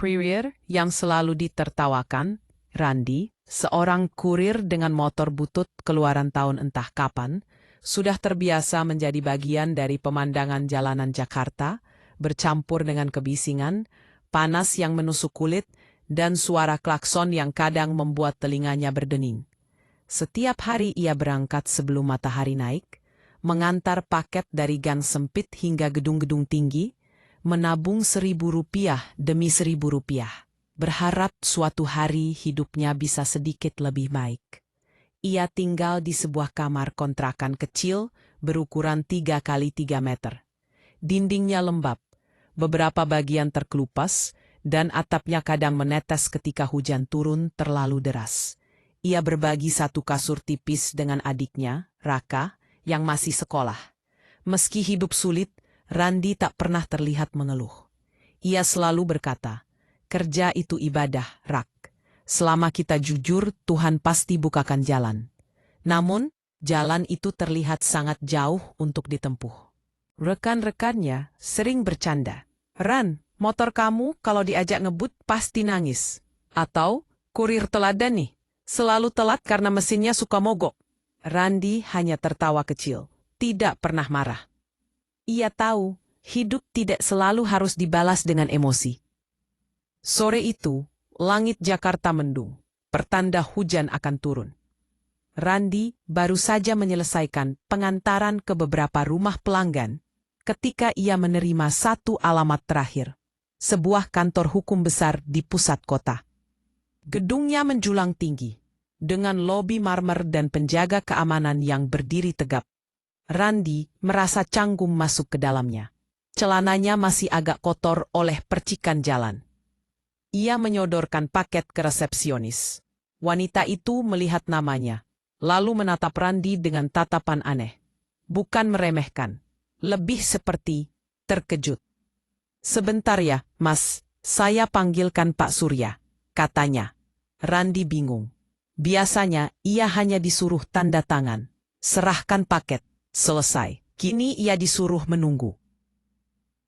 superior yang selalu ditertawakan, Randi, seorang kurir dengan motor butut keluaran tahun entah kapan, sudah terbiasa menjadi bagian dari pemandangan jalanan Jakarta, bercampur dengan kebisingan, panas yang menusuk kulit, dan suara klakson yang kadang membuat telinganya berdening. Setiap hari ia berangkat sebelum matahari naik, mengantar paket dari gang sempit hingga gedung-gedung tinggi, menabung Rp1.000 demi Rp1.000, berharap suatu hari hidupnya bisa sedikit lebih baik. Ia tinggal di sebuah kamar kontrakan kecil berukuran 3 kali 3 meter. Dindingnya lembab, beberapa bagian terkelupas, dan atapnya kadang menetes ketika hujan turun terlalu deras. Ia berbagi satu kasur tipis dengan adiknya, Raka, yang masih sekolah. Meski hidup sulit, Randi tak pernah terlihat mengeluh. Ia selalu berkata, "Kerja itu ibadah, Rak. Selama kita jujur, Tuhan pasti bukakan jalan." Namun, jalan itu terlihat sangat jauh untuk ditempuh. Rekan-rekannya sering bercanda, "Ran, motor kamu kalau diajak ngebut pasti nangis." Atau, "Kurir teladan nih, selalu telat karena mesinnya suka mogok." Randi hanya tertawa kecil, tidak pernah marah. Ia tahu, hidup tidak selalu harus dibalas dengan emosi. Sore itu, langit Jakarta mendung, pertanda hujan akan turun. Randi baru saja menyelesaikan pengantaran ke beberapa rumah pelanggan ketika ia menerima satu alamat terakhir, sebuah kantor hukum besar di pusat kota. Gedungnya menjulang tinggi, dengan lobi marmer dan penjaga keamanan yang berdiri tegap. Randi merasa canggung masuk ke dalamnya. Celananya masih agak kotor oleh percikan jalan. Ia menyodorkan paket ke resepsionis. Wanita itu melihat namanya, lalu menatap Randi dengan tatapan aneh. Bukan meremehkan, lebih seperti terkejut. "Sebentar ya, Mas, saya panggilkan Pak Surya," katanya. Randi bingung. Biasanya ia hanya disuruh tanda tangan, serahkan paket, selesai. Kini ia disuruh menunggu.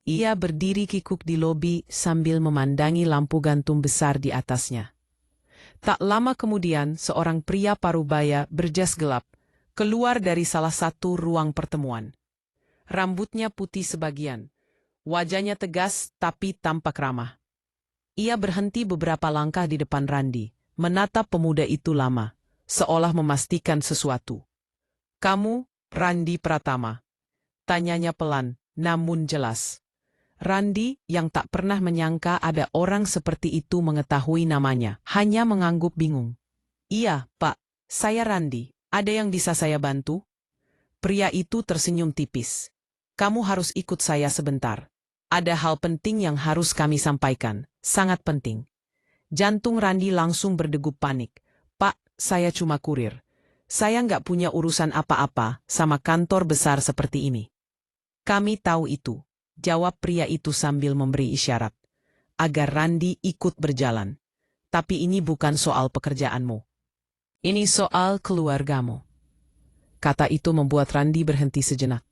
Ia berdiri kikuk di lobi sambil memandangi lampu gantung besar di atasnya. Tak lama kemudian, seorang pria parubaya berjas gelap keluar dari salah satu ruang pertemuan. Rambutnya putih sebagian, wajahnya tegas tapi tampak ramah. Ia berhenti beberapa langkah di depan Randi, menatap pemuda itu lama, seolah memastikan sesuatu. "Kamu, Randi Pratama?" tanyanya pelan, namun jelas. Randi yang tak pernah menyangka ada orang seperti itu mengetahui namanya, hanya mengangguk bingung. "Iya, Pak, saya Randi. Ada yang bisa saya bantu?" Pria itu tersenyum tipis. "Kamu harus ikut saya sebentar. Ada hal penting yang harus kami sampaikan, sangat penting." Jantung Randi langsung berdegup panik. "Pak, saya cuma kurir. Saya nggak punya urusan apa-apa sama kantor besar seperti ini." "Kami tahu itu," jawab pria itu sambil memberi isyarat agar Randi ikut berjalan. "Tapi ini bukan soal pekerjaanmu. Ini soal keluargamu." Kata itu membuat Randi berhenti sejenak.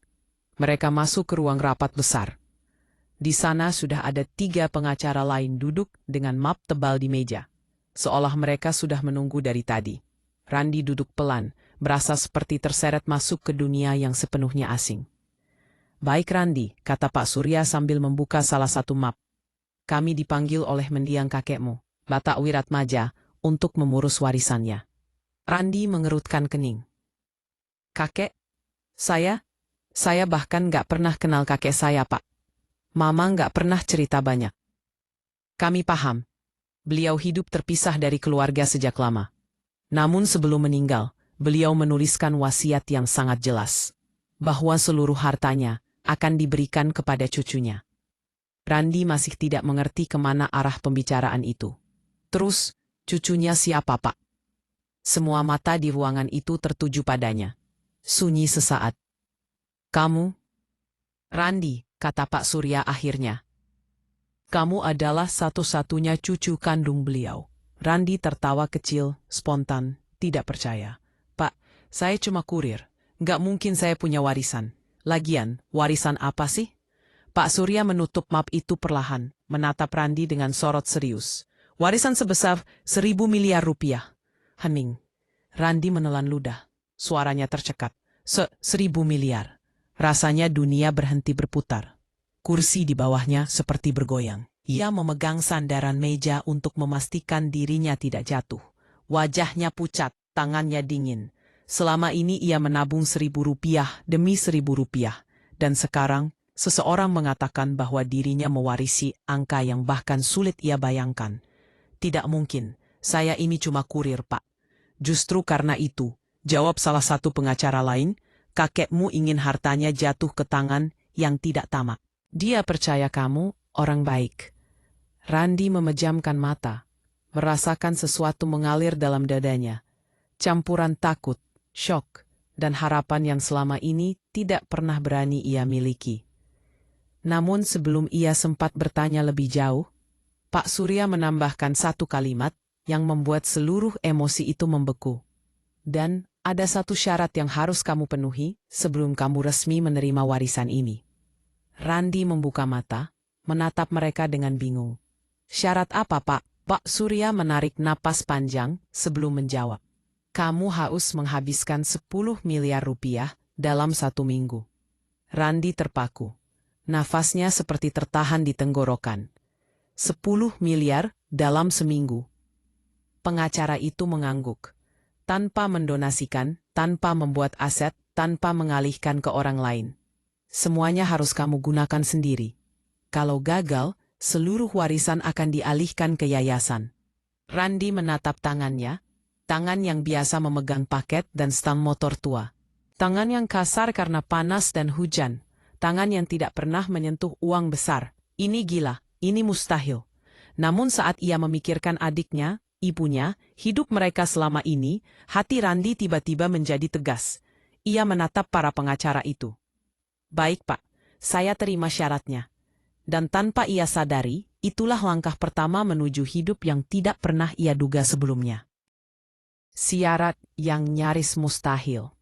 Mereka masuk ke ruang rapat besar. Di sana sudah ada 3 pengacara lain duduk dengan map tebal di meja, seolah mereka sudah menunggu dari tadi. Randi duduk pelan, merasa seperti terseret masuk ke dunia yang sepenuhnya asing. "Baik Randi," kata Pak Surya sambil membuka salah satu map. "Kami dipanggil oleh mendiang kakekmu, Batak Wiratmaja, untuk mengurus warisannya." Randi mengerutkan kening. "Kakek? Saya bahkan nggak pernah kenal kakek saya, Pak. Mama nggak pernah cerita banyak." "Kami paham. Beliau hidup terpisah dari keluarga sejak lama. Namun sebelum meninggal, beliau menuliskan wasiat yang sangat jelas, bahwa seluruh hartanya akan diberikan kepada cucunya." Randi masih tidak mengerti kemana arah pembicaraan itu. "Terus, cucunya siapa, Pak?" Semua mata di ruangan itu tertuju padanya. Sunyi sesaat. "Kamu, Randi," kata Pak Surya akhirnya. "Kamu adalah satu-satunya cucu kandung beliau." Randi tertawa kecil, spontan, tidak percaya. "Pak, saya cuma kurir. Nggak mungkin saya punya warisan. Lagian, warisan apa sih? Pak Surya menutup map itu perlahan, menatap Randi dengan sorot serius. Warisan sebesar 1.000 miliar rupiah. Hening. Randi menelan ludah. Suaranya tercekat. 1.000 miliar. Rasanya dunia berhenti berputar. Kursi di bawahnya seperti bergoyang. Ia memegang sandaran meja untuk memastikan dirinya tidak jatuh. Wajahnya pucat, tangannya dingin. Selama ini ia menabung 1.000 rupiah demi 1.000 rupiah. Dan sekarang, seseorang mengatakan bahwa dirinya mewarisi angka yang bahkan sulit ia bayangkan. Tidak mungkin, saya ini cuma kurir, Pak. Justru karena itu, jawab salah satu pengacara lain, kakekmu ingin hartanya jatuh ke tangan yang tidak tamak. Dia percaya kamu orang baik. Randi memejamkan mata, merasakan sesuatu mengalir dalam dadanya. Campuran takut, syok, dan harapan yang selama ini tidak pernah berani ia miliki. Namun sebelum ia sempat bertanya lebih jauh, Pak Surya menambahkan satu kalimat yang membuat seluruh emosi itu membeku. Dan ada satu syarat yang harus kamu penuhi sebelum kamu resmi menerima warisan ini. Randi membuka mata, menatap mereka dengan bingung. Syarat apa, Pak? Pak Surya menarik napas panjang sebelum menjawab. Kamu harus menghabiskan 10 miliar rupiah dalam 1 minggu. Randi terpaku. Nafasnya seperti tertahan di tenggorokan. 10 miliar dalam seminggu. Pengacara itu mengangguk. Tanpa mendonasikan, tanpa membuat aset, tanpa mengalihkan ke orang lain. Semuanya harus kamu gunakan sendiri. Kalau gagal, seluruh warisan akan dialihkan ke yayasan. Randi menatap tangannya, tangan yang biasa memegang paket dan stang motor tua. Tangan yang kasar karena panas dan hujan. Tangan yang tidak pernah menyentuh uang besar. Ini gila, ini mustahil. Namun saat ia memikirkan adiknya, ibunya, hidup mereka selama ini, hati Randi tiba-tiba menjadi tegas. Ia menatap para pengacara itu. Baik, Pak, saya terima syaratnya. Dan tanpa ia sadari, itulah langkah pertama menuju hidup yang tidak pernah ia duga sebelumnya. Syarat yang nyaris mustahil.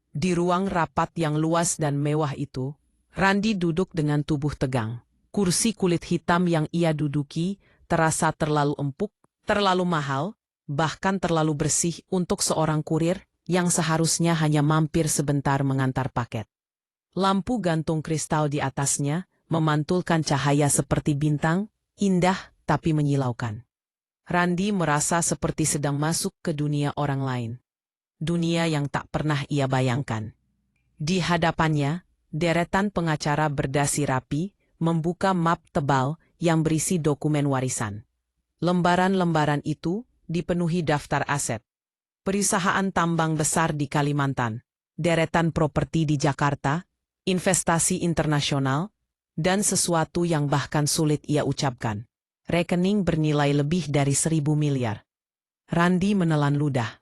Di ruang rapat yang luas dan mewah itu, Randi duduk dengan tubuh tegang. Kursi kulit hitam yang ia duduki terasa terlalu empuk, terlalu mahal, bahkan terlalu bersih untuk seorang kurir yang seharusnya hanya mampir sebentar mengantar paket. Lampu gantung kristal di atasnya memantulkan cahaya seperti bintang, indah tapi menyilaukan. Randi merasa seperti sedang masuk ke dunia orang lain. Dunia yang tak pernah ia bayangkan. Di hadapannya, deretan pengacara berdasi rapi, membuka map tebal yang berisi dokumen warisan. Lembaran-lembaran itu dipenuhi daftar aset. Perusahaan tambang besar di Kalimantan, deretan properti di Jakarta, investasi internasional, dan sesuatu yang bahkan sulit ia ucapkan. Rekening bernilai lebih dari 1.000 miliar. Randi menelan ludah.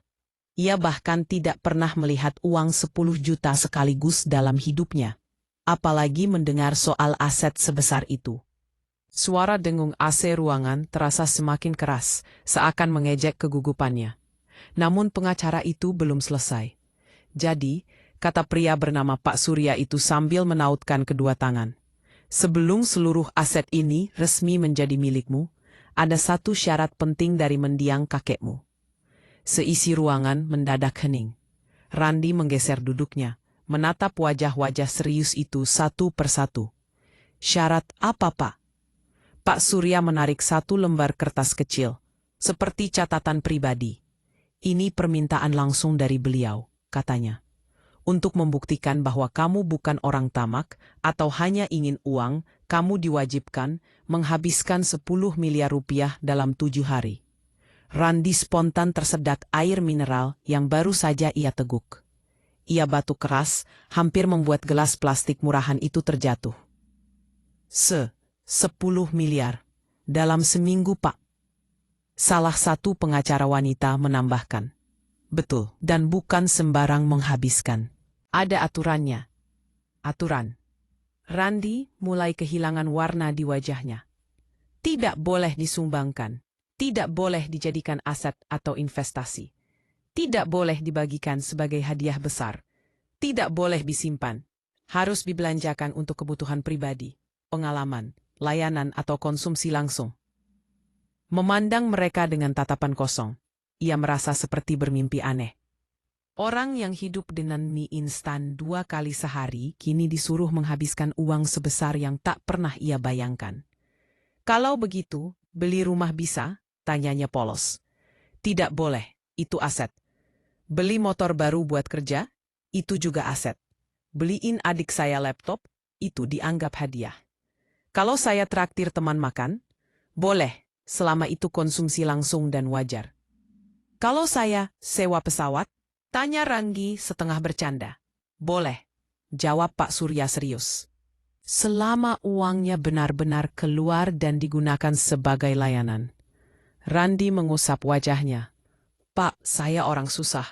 Ia bahkan tidak pernah melihat uang 10 juta sekaligus dalam hidupnya. Apalagi mendengar soal aset sebesar itu. Suara dengung AC ruangan terasa semakin keras, seakan mengejek kegugupannya. Namun pengacara itu belum selesai. Jadi, kata pria bernama Pak Surya itu sambil menautkan kedua tangan. Sebelum seluruh aset ini resmi menjadi milikmu, ada satu syarat penting dari mendiang kakekmu. Seisi ruangan mendadak hening. Randi menggeser duduknya, menatap wajah-wajah serius itu satu persatu. Syarat apa, Pak? Pak Surya menarik satu lembar kertas kecil, seperti catatan pribadi. Ini permintaan langsung dari beliau, katanya. Untuk membuktikan bahwa kamu bukan orang tamak atau hanya ingin uang, kamu diwajibkan menghabiskan 10 miliar rupiah dalam 7 hari. Randi spontan tersedak air mineral yang baru saja ia teguk. Ia batuk keras, hampir membuat gelas plastik murahan itu terjatuh. 10 miliar. Dalam seminggu, Pak. Salah satu pengacara wanita menambahkan. Betul, dan bukan sembarang menghabiskan. Ada aturannya. Aturan. Randi mulai kehilangan warna di wajahnya. Tidak boleh disumbangkan. Tidak boleh dijadikan aset atau investasi. Tidak boleh dibagikan sebagai hadiah besar. Tidak boleh disimpan. Harus dibelanjakan untuk kebutuhan pribadi. pengalaman, layanan atau konsumsi langsung. Memandang mereka dengan tatapan kosong, ia merasa seperti bermimpi aneh. Orang yang hidup dengan mie instan 2 kali sehari kini disuruh menghabiskan uang sebesar yang tak pernah ia bayangkan. Kalau begitu, beli rumah bisa? Tanyanya polos. Tidak boleh, itu aset. Beli motor baru buat kerja? Itu juga aset. Beliin adik saya laptop? Itu dianggap hadiah. Kalau saya traktir teman makan? Boleh, selama itu konsumsi langsung dan wajar. Kalau saya sewa pesawat? Tanya Ranggi setengah bercanda. Boleh, jawab Pak Surya serius. Selama uangnya benar-benar keluar dan digunakan sebagai layanan. Randi mengusap wajahnya. Pak, saya orang susah.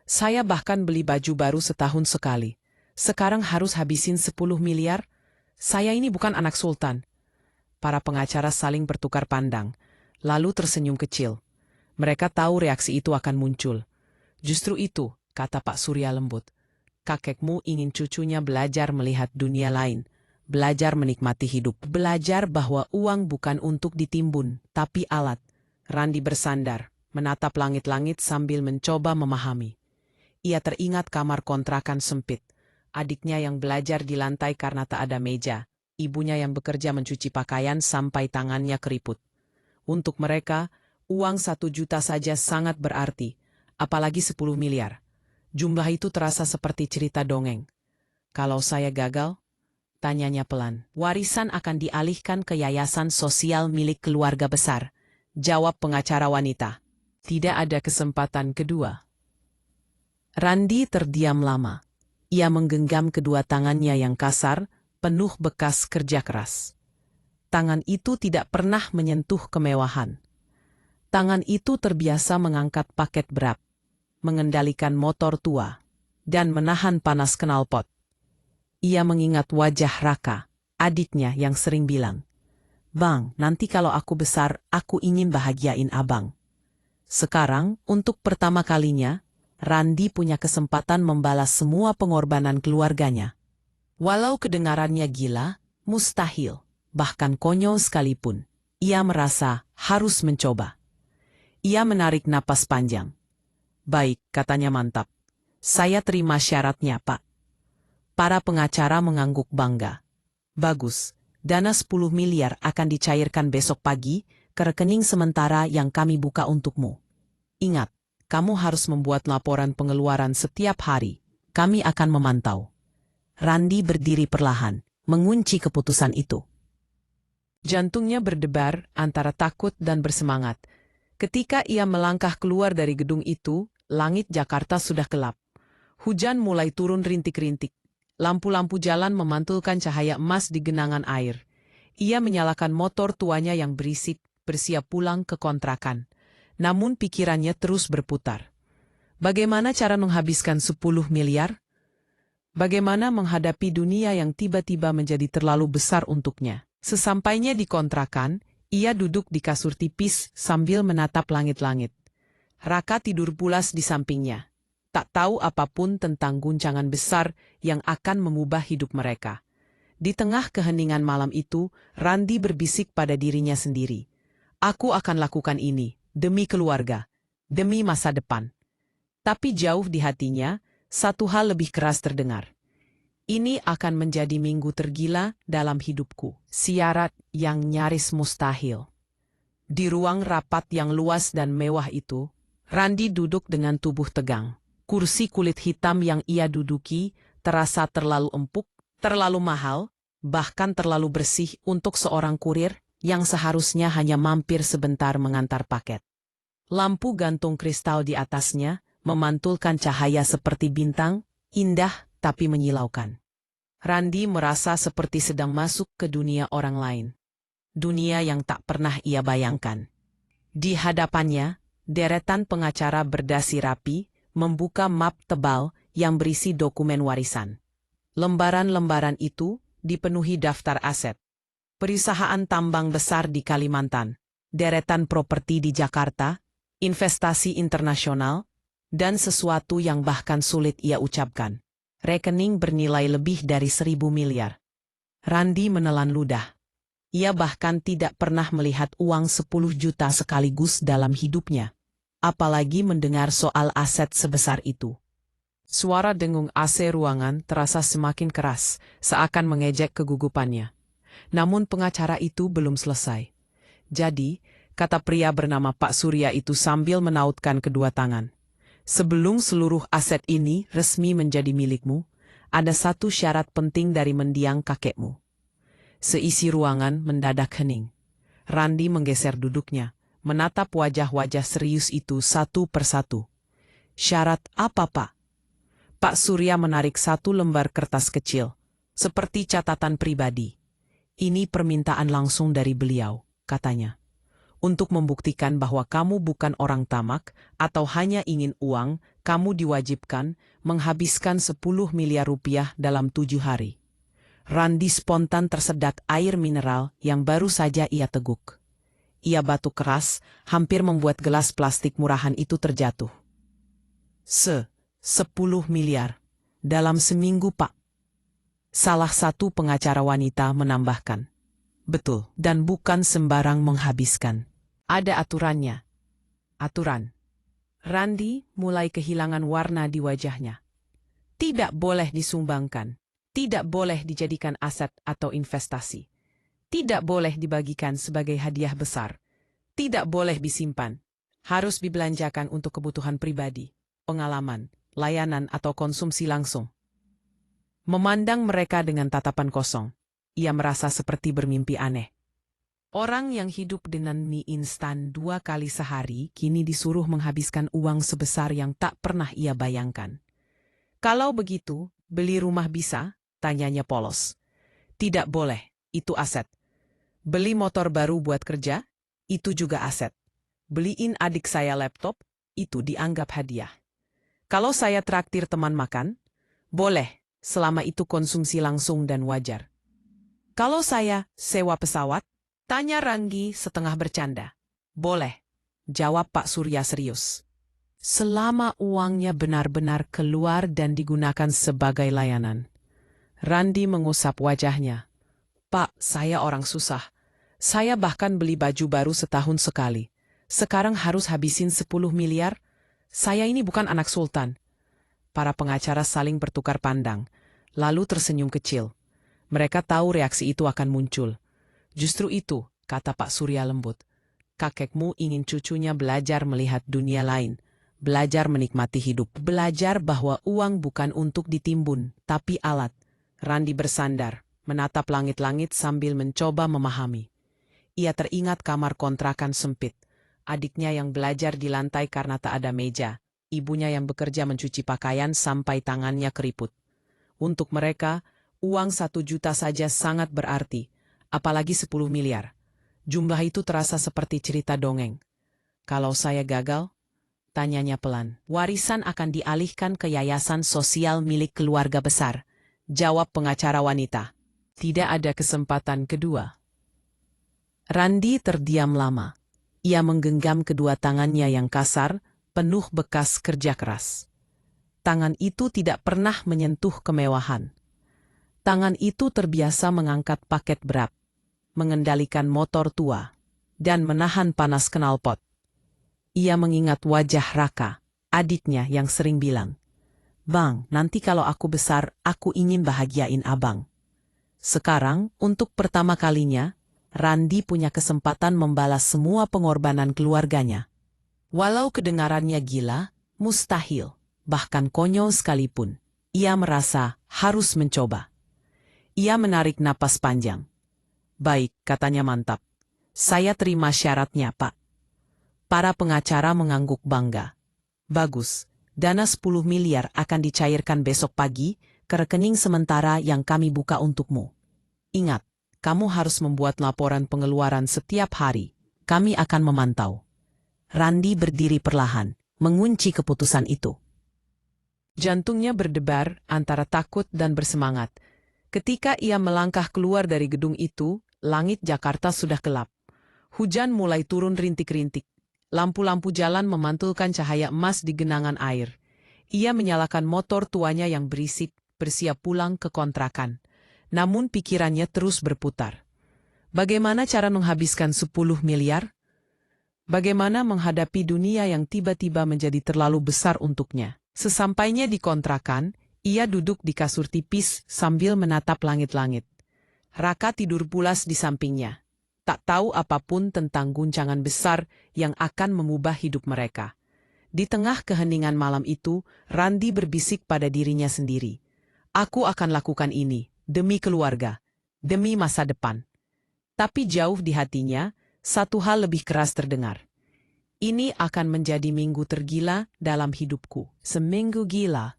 Saya bahkan beli baju baru setahun sekali. Sekarang harus habisin 10 miliar? Saya ini bukan anak sultan. Para pengacara saling bertukar pandang, lalu tersenyum kecil. Mereka tahu reaksi itu akan muncul. Justru itu, kata Pak Surya lembut. Kakekmu ingin cucunya belajar melihat dunia lain, belajar menikmati hidup, belajar bahwa uang bukan untuk ditimbun, tapi alat. Randi bersandar, menatap langit-langit sambil mencoba memahami. Ia teringat kamar kontrakan sempit, adiknya yang belajar di lantai karena tak ada meja, ibunya yang bekerja mencuci pakaian sampai tangannya keriput. Untuk mereka, uang 1 juta saja sangat berarti. Apalagi 10 miliar. Jumlah itu terasa seperti cerita dongeng. Kalau saya gagal? Tanyanya pelan. Warisan akan dialihkan ke yayasan sosial milik keluarga besar. Jawab pengacara wanita. Tidak ada kesempatan kedua. Randi terdiam lama. Ia menggenggam kedua tangannya yang kasar, penuh bekas kerja keras. Tangan itu tidak pernah menyentuh kemewahan. Tangan itu terbiasa mengangkat paket berat, mengendalikan motor tua, dan menahan panas knalpot. Ia mengingat wajah Raka, adiknya yang sering bilang, Bang, nanti kalau aku besar, aku ingin bahagiain abang. Sekarang, untuk pertama kalinya, Randi punya kesempatan membalas semua pengorbanan keluarganya. Walau kedengarannya gila, mustahil, bahkan konyol sekalipun, ia merasa harus mencoba. Ia menarik napas panjang. Baik, katanya mantap. Saya terima syaratnya, Pak. Para pengacara mengangguk bangga. Bagus, dana 10 miliar akan dicairkan besok pagi ke rekening sementara yang kami buka untukmu. Ingat, kamu harus membuat laporan pengeluaran setiap hari. Kami akan memantau. Randi berdiri perlahan, mengunci keputusan itu. Jantungnya berdebar antara takut dan bersemangat. Ketika ia melangkah keluar dari gedung itu, langit Jakarta sudah gelap. Hujan mulai turun rintik-rintik. Lampu-lampu jalan memantulkan cahaya emas di genangan air. Ia menyalakan motor tuanya yang berisik, bersiap pulang ke kontrakan. Namun pikirannya terus berputar. Bagaimana cara menghabiskan 10 miliar? Bagaimana menghadapi dunia yang tiba-tiba menjadi terlalu besar untuknya? Sesampainya di kontrakan, ia duduk di kasur tipis sambil menatap langit-langit. Raka tidur pulas di sampingnya. Tak tahu apapun tentang guncangan besar yang akan mengubah hidup mereka. Di tengah keheningan malam itu, Randi berbisik pada dirinya sendiri. Aku akan lakukan ini, demi keluarga, demi masa depan. Tapi jauh di hatinya, satu hal lebih keras terdengar. Ini akan menjadi minggu tergila dalam hidupku. Syarat yang nyaris mustahil. Di ruang rapat yang luas dan mewah itu, Randi duduk dengan tubuh tegang. Kursi kulit hitam yang ia duduki terasa terlalu empuk, terlalu mahal, bahkan terlalu bersih untuk seorang kurir yang seharusnya hanya mampir sebentar mengantar paket. Lampu gantung kristal di atasnya memantulkan cahaya seperti bintang, indah tapi menyilaukan. Randi merasa seperti sedang masuk ke dunia orang lain. Dunia yang tak pernah ia bayangkan. Di hadapannya, deretan pengacara berdasi rapi, membuka map tebal yang berisi dokumen warisan. Lembaran-lembaran itu dipenuhi daftar aset. Perusahaan tambang besar di Kalimantan, deretan properti di Jakarta, investasi internasional, dan sesuatu yang bahkan sulit ia ucapkan. Rekening bernilai lebih dari 1.000 miliar. Randi menelan ludah. Ia bahkan tidak pernah melihat uang 10 juta sekaligus dalam hidupnya. Apalagi mendengar soal aset sebesar itu. Suara dengung AC ruangan terasa semakin keras, seakan mengejek kegugupannya. Namun pengacara itu belum selesai. Jadi, kata pria bernama Pak Surya itu sambil menautkan kedua tangan. Sebelum seluruh aset ini resmi menjadi milikmu, ada satu syarat penting dari mendiang kakekmu. Seisi ruangan mendadak hening. Randi menggeser duduknya, menatap wajah-wajah serius itu satu persatu. Syarat apa, Pak? Pak Surya menarik satu lembar kertas kecil, seperti catatan pribadi. Ini permintaan langsung dari beliau, katanya. Untuk membuktikan bahwa kamu bukan orang tamak atau hanya ingin uang, kamu diwajibkan menghabiskan 10 miliar rupiah dalam 7 hari. Randi spontan tersedak air mineral yang baru saja ia teguk. Ia batuk keras, hampir membuat gelas plastik murahan itu terjatuh. 10 miliar. Dalam seminggu, Pak. Salah satu pengacara wanita menambahkan. Betul, dan bukan sembarang menghabiskan. Ada aturannya. Aturan. Randi mulai kehilangan warna di wajahnya. Tidak boleh disumbangkan. Tidak boleh dijadikan aset atau investasi. Tidak boleh dibagikan sebagai hadiah besar. Tidak boleh disimpan. Harus dibelanjakan untuk kebutuhan pribadi, pengalaman, layanan atau konsumsi langsung. Memandang mereka dengan tatapan kosong, ia merasa seperti bermimpi aneh. Orang yang hidup dengan mie instan 2 kali sehari kini disuruh menghabiskan uang sebesar yang tak pernah ia bayangkan. Kalau begitu, beli rumah bisa? Tanyanya polos. Tidak boleh, itu aset. Beli motor baru buat kerja? Itu juga aset. Beliin adik saya laptop? Itu dianggap hadiah. Kalau saya traktir teman makan, boleh, selama itu konsumsi langsung dan wajar. Kalau saya sewa pesawat, tanya Ranggi setengah bercanda. Boleh, jawab Pak Surya serius. Selama uangnya benar-benar keluar dan digunakan sebagai layanan. Randi mengusap wajahnya. Pak, saya orang susah. Saya bahkan beli baju baru setahun sekali. Sekarang harus habisin 10 miliar? Saya ini bukan anak sultan. Para pengacara saling bertukar pandang, lalu tersenyum kecil. Mereka tahu reaksi itu akan muncul. Justru itu, kata Pak Surya lembut. Kakekmu ingin cucunya belajar melihat dunia lain, belajar menikmati hidup, belajar bahwa uang bukan untuk ditimbun, tapi alat. Randi bersandar, menatap langit-langit sambil mencoba memahami. Ia teringat kamar kontrakan sempit. Adiknya yang belajar di lantai karena tak ada meja, ibunya yang bekerja mencuci pakaian sampai tangannya keriput. Untuk mereka, uang 1 juta saja sangat berarti, apalagi 10 miliar. Jumlah itu terasa seperti cerita dongeng. Kalau saya gagal? Tanyanya pelan. Warisan akan dialihkan ke yayasan sosial milik keluarga besar, jawab pengacara wanita. Tidak ada kesempatan kedua. Randi terdiam lama. Ia menggenggam kedua tangannya yang kasar, penuh bekas kerja keras. Tangan itu tidak pernah menyentuh kemewahan. Tangan itu terbiasa mengangkat paket berat, mengendalikan motor tua, dan menahan panas knalpot. Ia mengingat wajah Raka, adiknya yang sering bilang, Bang, nanti kalau aku besar, aku ingin bahagiain abang. Sekarang, untuk pertama kalinya, Randi punya kesempatan membalas semua pengorbanan keluarganya. Walau kedengarannya gila, mustahil, bahkan konyol sekalipun, ia merasa harus mencoba. Ia menarik napas panjang. Baik, katanya mantap. Saya terima syaratnya, Pak. Para pengacara mengangguk bangga. Bagus, dana 10 miliar akan dicairkan besok pagi ke rekening sementara yang kami buka untukmu. Ingat, kamu harus membuat laporan pengeluaran setiap hari. Kami akan memantau. Randi berdiri perlahan, mengunci keputusan itu. Jantungnya berdebar antara takut dan bersemangat. Ketika ia melangkah keluar dari gedung itu, langit Jakarta sudah gelap. Hujan mulai turun rintik-rintik. Lampu-lampu jalan memantulkan cahaya emas di genangan air. Ia menyalakan motor tuanya yang berisik, bersiap pulang ke kontrakan. Namun pikirannya terus berputar. Bagaimana cara menghabiskan 10 miliar? Bagaimana menghadapi dunia yang tiba-tiba menjadi terlalu besar untuknya? Sesampainya di kontrakan, ia duduk di kasur tipis sambil menatap langit-langit. Raka tidur pulas di sampingnya. Tak tahu apapun tentang guncangan besar yang akan mengubah hidup mereka. Di tengah keheningan malam itu, Randi berbisik pada dirinya sendiri. Aku akan lakukan ini, demi keluarga, demi masa depan. Tapi jauh di hatinya, satu hal lebih keras terdengar. Ini akan menjadi minggu tergila dalam hidupku. Seminggu gila.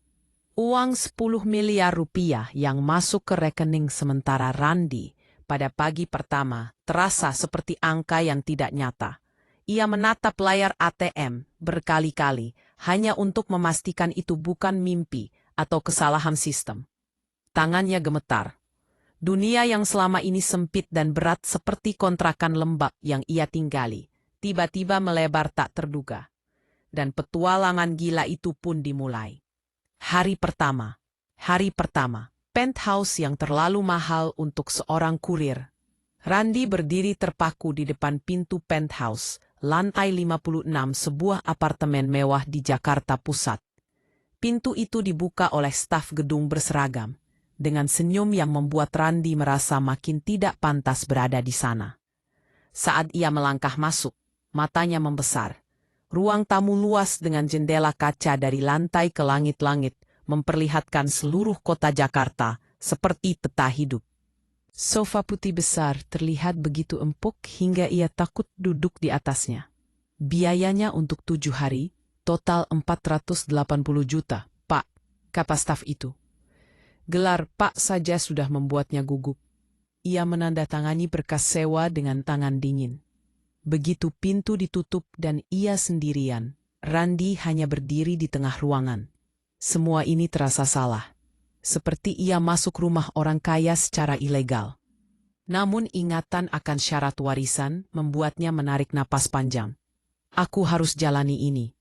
Uang 10 miliar rupiah yang masuk ke rekening sementara Randi pada pagi pertama terasa seperti angka yang tidak nyata. Ia menatap layar ATM berkali-kali hanya untuk memastikan itu bukan mimpi atau kesalahan sistem. Tangannya gemetar. Dunia yang selama ini sempit dan berat seperti kontrakan lembab yang ia tinggali, tiba-tiba melebar tak terduga. Dan petualangan gila itu pun dimulai. Hari pertama, penthouse yang terlalu mahal untuk seorang kurir. Randi berdiri terpaku di depan pintu penthouse, lantai 56 sebuah apartemen mewah di Jakarta Pusat. Pintu itu dibuka oleh staf gedung berseragam, dengan senyum yang membuat Randi merasa makin tidak pantas berada di sana. Saat ia melangkah masuk, matanya membesar. Ruang tamu luas dengan jendela kaca dari lantai ke langit-langit memperlihatkan seluruh kota Jakarta seperti peta hidup. Sofa putih besar terlihat begitu empuk hingga ia takut duduk di atasnya. Biayanya untuk 7 hari, total 480 juta, Pak, kata staf itu. Gelar Pak saja sudah membuatnya gugup. Ia menandatangani berkas sewa dengan tangan dingin. Begitu pintu ditutup dan ia sendirian, Randi hanya berdiri di tengah ruangan. Semua ini terasa salah. Seperti ia masuk rumah orang kaya secara ilegal. Namun ingatan akan syarat warisan membuatnya menarik napas panjang. Aku harus jalani ini,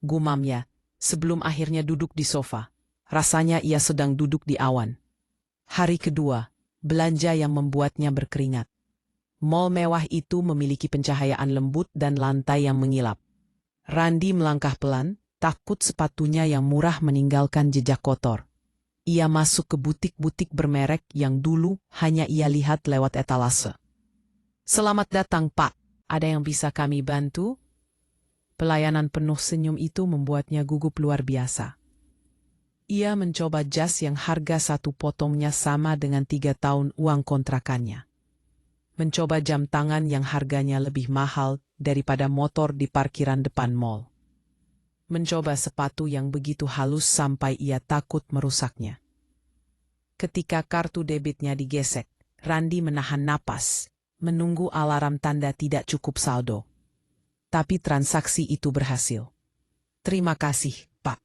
gumamnya, sebelum akhirnya duduk di sofa. Rasanya ia sedang duduk di awan. Hari kedua, belanja yang membuatnya berkeringat. Mall mewah itu memiliki pencahayaan lembut dan lantai yang mengilap. Randi melangkah pelan, takut sepatunya yang murah meninggalkan jejak kotor. Ia masuk ke butik-butik bermerek yang dulu hanya ia lihat lewat etalase. Selamat datang, Pak. Ada yang bisa kami bantu? Pelayanan penuh senyum itu membuatnya gugup luar biasa. Ia mencoba jas yang harga satu potongnya sama dengan 3 tahun uang kontrakannya. Mencoba jam tangan yang harganya lebih mahal daripada motor di parkiran depan mall. Mencoba sepatu yang begitu halus sampai ia takut merusaknya. Ketika kartu debitnya digesek, Randi menahan napas, menunggu alarm tanda tidak cukup saldo. Tapi transaksi itu berhasil. Terima kasih, Pak,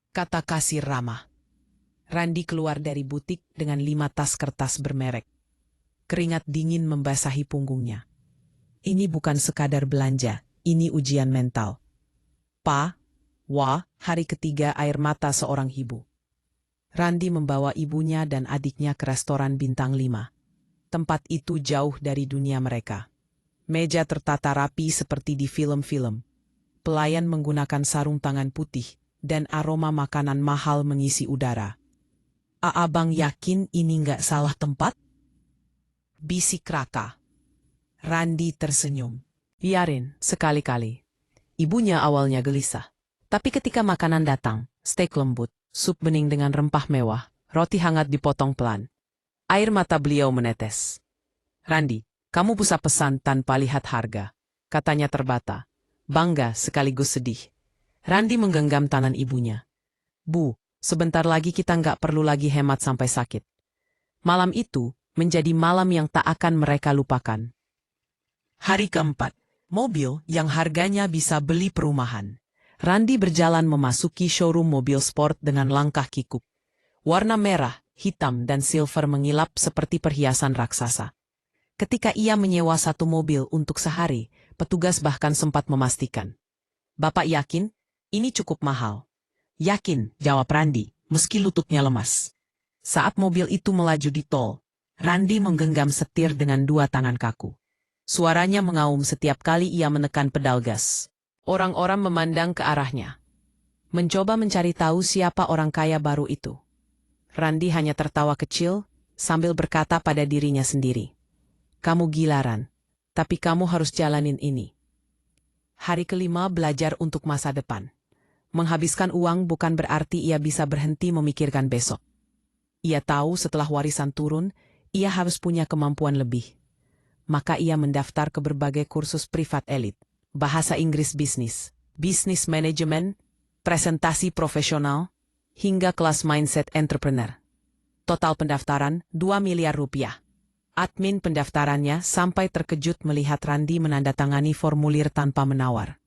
kata kasir ramah. Randi keluar dari butik dengan 5 tas kertas bermerek. Keringat dingin membasahi punggungnya. Ini bukan sekadar belanja, ini ujian mental. Pa, wah, hari ketiga air mata seorang ibu. Randi membawa ibunya dan adiknya ke restoran bintang 5. Tempat itu jauh dari dunia mereka. Meja tertata rapi seperti di film-film. Pelayan menggunakan sarung tangan putih, dan aroma makanan mahal mengisi udara. Abang yakin ini nggak salah tempat? Bisik Raka. Randi tersenyum. Biarin, sekali-kali. Ibunya awalnya gelisah. Tapi ketika makanan datang, steak lembut, sup bening dengan rempah mewah, roti hangat dipotong pelan. Air mata beliau menetes. Randi, kamu bisa pesan tanpa lihat harga, katanya terbata. Bangga sekaligus sedih. Randi menggenggam tangan ibunya. Bu, sebentar lagi kita nggak perlu lagi hemat sampai sakit. Malam itu menjadi malam yang tak akan mereka lupakan. Hari keempat. Mobil yang harganya bisa beli perumahan. Randi berjalan memasuki showroom mobil sport dengan langkah kikuk. Warna merah, hitam dan silver mengilap seperti perhiasan raksasa. Ketika ia menyewa satu mobil untuk sehari, petugas bahkan sempat memastikan. Bapak yakin? Ini cukup mahal. Yakin, jawab Randi, meski lututnya lemas. Saat mobil itu melaju di tol, Randi menggenggam setir dengan dua tangan kaku. Suaranya mengaum setiap kali ia menekan pedal gas. Orang-orang memandang ke arahnya, mencoba mencari tahu siapa orang kaya baru itu. Randi hanya tertawa kecil sambil berkata pada dirinya sendiri, "Kamu gila, Ran, tapi kamu harus jalanin ini." Hari kelima belajar untuk masa depan. Menghabiskan uang bukan berarti ia bisa berhenti memikirkan besok. Ia tahu setelah warisan turun, ia harus punya kemampuan lebih. Maka ia mendaftar ke berbagai kursus privat elit, bahasa Inggris bisnis, bisnis manajemen, presentasi profesional, hingga kelas mindset entrepreneur. Total pendaftaran 2 miliar rupiah. Admin pendaftarannya sampai terkejut melihat Randi menandatangani formulir tanpa menawar.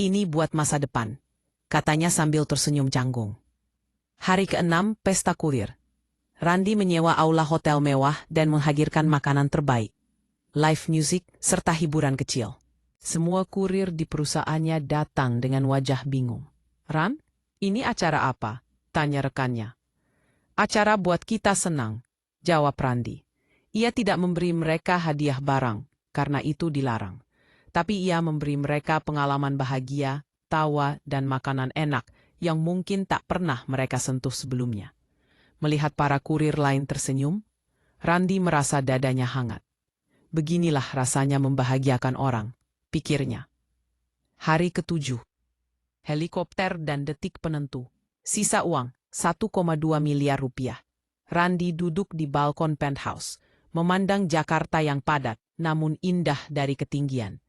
"Ini buat masa depan," katanya sambil tersenyum canggung. Hari ke-6, pesta kurir. Randi menyewa aula hotel mewah dan menghadirkan makanan terbaik, live music, serta hiburan kecil. Semua kurir di perusahaannya datang dengan wajah bingung. "Ran, ini acara apa?" tanya rekannya. "Acara buat kita senang," jawab Randi. Ia tidak memberi mereka hadiah barang, karena itu dilarang. Tapi ia memberi mereka pengalaman bahagia, tawa, dan makanan enak yang mungkin tak pernah mereka sentuh sebelumnya. Melihat para kurir lain tersenyum, Randi merasa dadanya hangat. Beginilah rasanya membahagiakan orang, pikirnya. Hari ke-7. Helikopter dan detik penentu. Sisa uang, 1,2 miliar rupiah. Randi duduk di balkon penthouse, memandang Jakarta yang padat, namun indah dari ketinggian.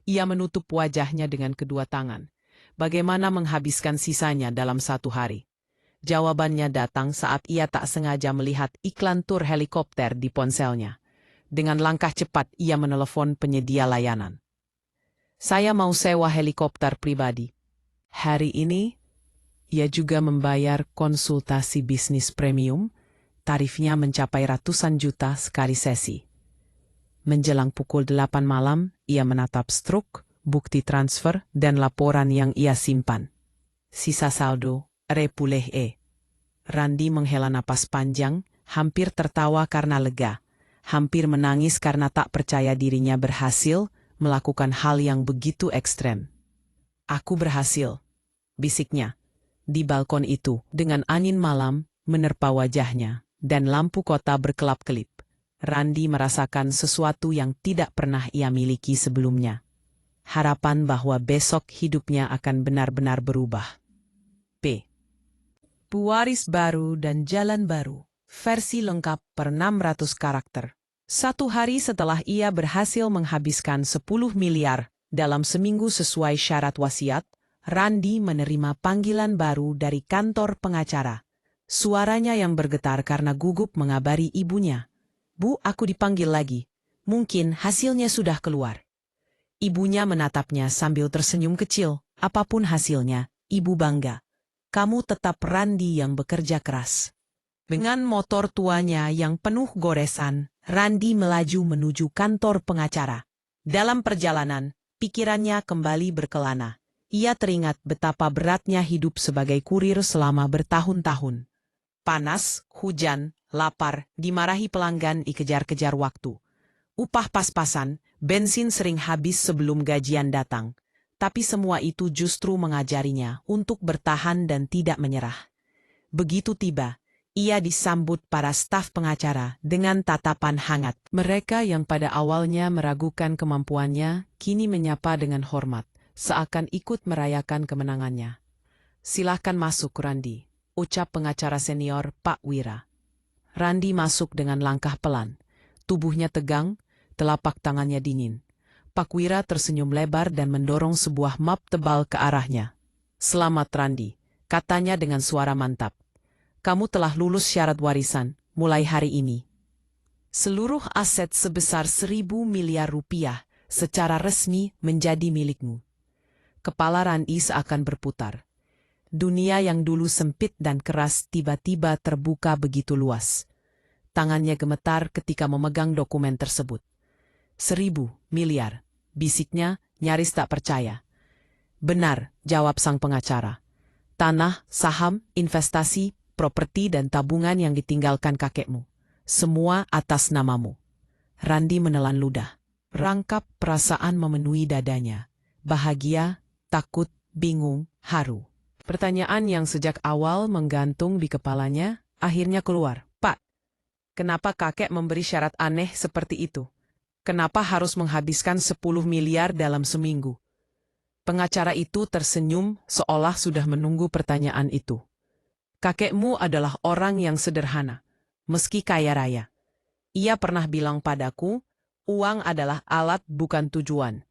Ia menutup wajahnya dengan kedua tangan. Bagaimana menghabiskan sisanya dalam satu hari? Jawabannya datang saat ia tak sengaja melihat iklan tur helikopter di ponselnya. Dengan langkah cepat ia menelepon penyedia layanan. "Saya mau sewa helikopter pribadi." Hari ini, ia juga membayar konsultasi bisnis premium, tarifnya mencapai ratusan juta sekali sesi. Menjelang pukul 8 malam, ia menatap struk, bukti transfer, dan laporan yang ia simpan. Sisa saldo, Repuleh. Randi menghela napas panjang, hampir tertawa karena lega, hampir menangis karena tak percaya dirinya berhasil melakukan hal yang begitu ekstrem. "Aku berhasil," bisiknya. Di balkon itu, dengan angin malam menerpa wajahnya, dan lampu kota berkelap-kelip, Randi merasakan sesuatu yang tidak pernah ia miliki sebelumnya. Harapan bahwa besok hidupnya akan benar-benar berubah. Pewaris baru dan jalan baru. Versi lengkap per 600 karakter. Satu hari setelah ia berhasil menghabiskan 10 miliar dalam seminggu sesuai syarat wasiat, Randi menerima panggilan baru dari kantor pengacara. Suaranya yang bergetar karena gugup mengabari ibunya. "Bu, aku dipanggil lagi. Mungkin hasilnya sudah keluar." Ibunya menatapnya sambil tersenyum kecil. "Apapun hasilnya, Ibu bangga. Kamu tetap Randi yang bekerja keras." Dengan motor tuanya yang penuh goresan, Randi melaju menuju kantor pengacara. Dalam perjalanan, pikirannya kembali berkelana. Ia teringat betapa beratnya hidup sebagai kurir selama bertahun-tahun. Panas, hujan, lapar, dimarahi pelanggan, dikejar-kejar waktu. Upah pas-pasan, bensin sering habis sebelum gajian datang. Tapi semua itu justru mengajarinya untuk bertahan dan tidak menyerah. Begitu tiba, ia disambut para staf pengacara dengan tatapan hangat. Mereka yang pada awalnya meragukan kemampuannya, kini menyapa dengan hormat, seakan ikut merayakan kemenangannya. "Silahkan masuk, Randi," ucap pengacara senior Pak Wira. Randi masuk dengan langkah pelan. Tubuhnya tegang, telapak tangannya dingin. Pak Wira tersenyum lebar dan mendorong sebuah map tebal ke arahnya. "Selamat, Randi," katanya dengan suara mantap. "Kamu telah lulus syarat warisan, mulai hari ini. Seluruh aset sebesar 1.000 miliar rupiah secara resmi menjadi milikmu." Kepala Randi seakan berputar. Dunia yang dulu sempit dan keras tiba-tiba terbuka begitu luas. Tangannya gemetar ketika memegang dokumen tersebut. 1.000 miliar, bisiknya nyaris tak percaya. "Benar," jawab sang pengacara. "Tanah, saham, investasi, properti dan tabungan yang ditinggalkan kakekmu. Semua atas namamu. Randi menelan ludah. Rangkap perasaan memenuhi dadanya. Bahagia, takut, bingung, haru. Pertanyaan yang sejak awal menggantung di kepalanya, akhirnya keluar. Pak, kenapa kakek memberi syarat aneh seperti itu? Kenapa harus menghabiskan 10 miliar dalam seminggu? Pengacara itu tersenyum seolah sudah menunggu pertanyaan itu. Kakekmu adalah orang yang sederhana, meski kaya raya. Ia pernah bilang padaku, uang adalah alat bukan tujuan.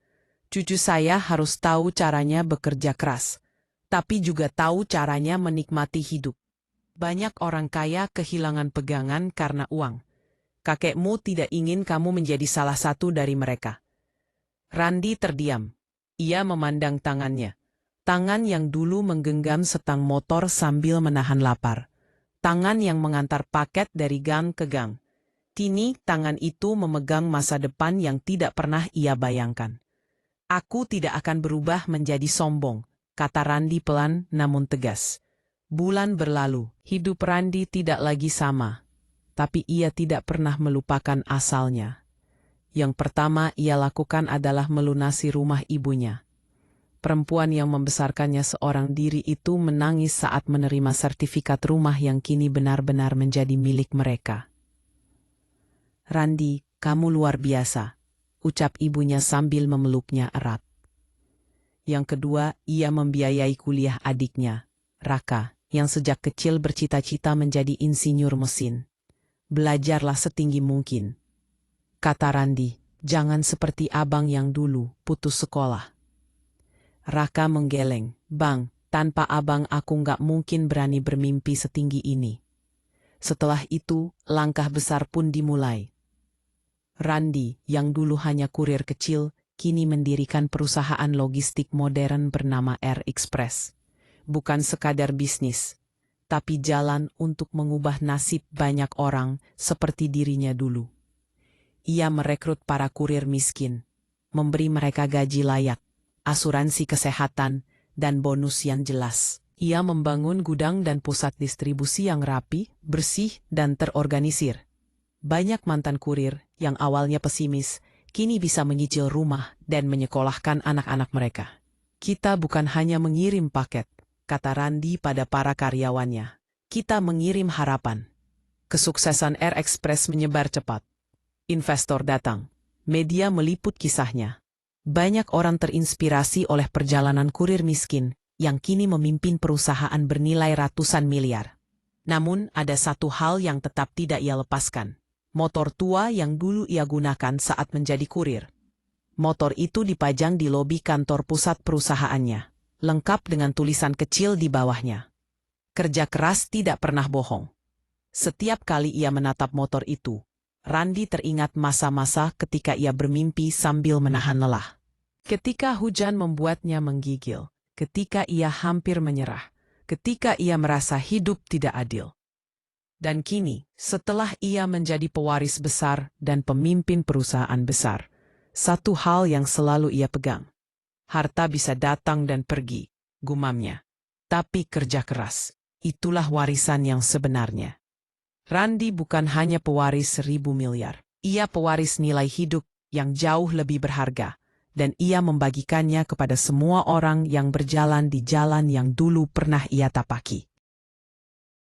Cucu saya harus tahu caranya bekerja keras, tapi juga tahu caranya menikmati hidup. Banyak orang kaya kehilangan pegangan karena uang. Kakekmu tidak ingin kamu menjadi salah satu dari mereka. Randi terdiam. Ia memandang tangannya. Tangan yang dulu menggenggam setang motor sambil menahan lapar. Tangan yang mengantar paket dari gang ke gang. Kini tangan itu memegang masa depan yang tidak pernah ia bayangkan. Aku tidak akan berubah menjadi sombong, kata Randi pelan namun tegas. Bulan berlalu, hidup Randi tidak lagi sama. Tapi ia tidak pernah melupakan asalnya. Yang pertama ia lakukan adalah melunasi rumah ibunya. Perempuan yang membesarkannya seorang diri itu menangis saat menerima sertifikat rumah yang kini benar-benar menjadi milik mereka. Randi, kamu luar biasa, ucap ibunya sambil memeluknya erat. Yang kedua, ia membiayai kuliah adiknya, Raka, yang sejak kecil bercita-cita menjadi insinyur mesin. Belajarlah setinggi mungkin. Kata Randi, jangan seperti abang yang dulu putus sekolah. Raka menggeleng, Bang, tanpa abang aku nggak mungkin berani bermimpi setinggi ini. Setelah itu, langkah besar pun dimulai. Randi, yang dulu hanya kurir kecil, kini mendirikan perusahaan logistik modern bernama Air Express. Bukan sekadar bisnis, tapi jalan untuk mengubah nasib banyak orang seperti dirinya dulu. Ia merekrut para kurir miskin, memberi mereka gaji layak, asuransi kesehatan, dan bonus yang jelas. Ia membangun gudang dan pusat distribusi yang rapi, bersih, dan terorganisir. Banyak mantan kurir yang awalnya pesimis, kini bisa menyicil rumah dan menyekolahkan anak-anak mereka. Kita bukan hanya mengirim paket, kata Randi pada para karyawannya. Kita mengirim harapan. Kesuksesan Air Express menyebar cepat. Investor datang. Media meliput kisahnya. Banyak orang terinspirasi oleh perjalanan kurir miskin yang kini memimpin perusahaan bernilai ratusan miliar. Namun ada satu hal yang tetap tidak ia lepaskan. Motor tua yang dulu ia gunakan saat menjadi kurir. Motor itu dipajang di lobi kantor pusat perusahaannya, lengkap dengan tulisan kecil di bawahnya. Kerja keras tidak pernah bohong. Setiap kali ia menatap motor itu, Randi teringat masa-masa ketika ia bermimpi sambil menahan lelah. Ketika hujan membuatnya menggigil, ketika ia hampir menyerah, ketika ia merasa hidup tidak adil. Dan kini, setelah ia menjadi pewaris besar dan pemimpin perusahaan besar, satu hal yang selalu ia pegang. Harta bisa datang dan pergi, gumamnya. Tapi kerja keras, itulah warisan yang sebenarnya. Randi bukan hanya pewaris 1.000 miliar. Ia pewaris nilai hidup yang jauh lebih berharga, dan ia membagikannya kepada semua orang yang berjalan di jalan yang dulu pernah ia tapaki.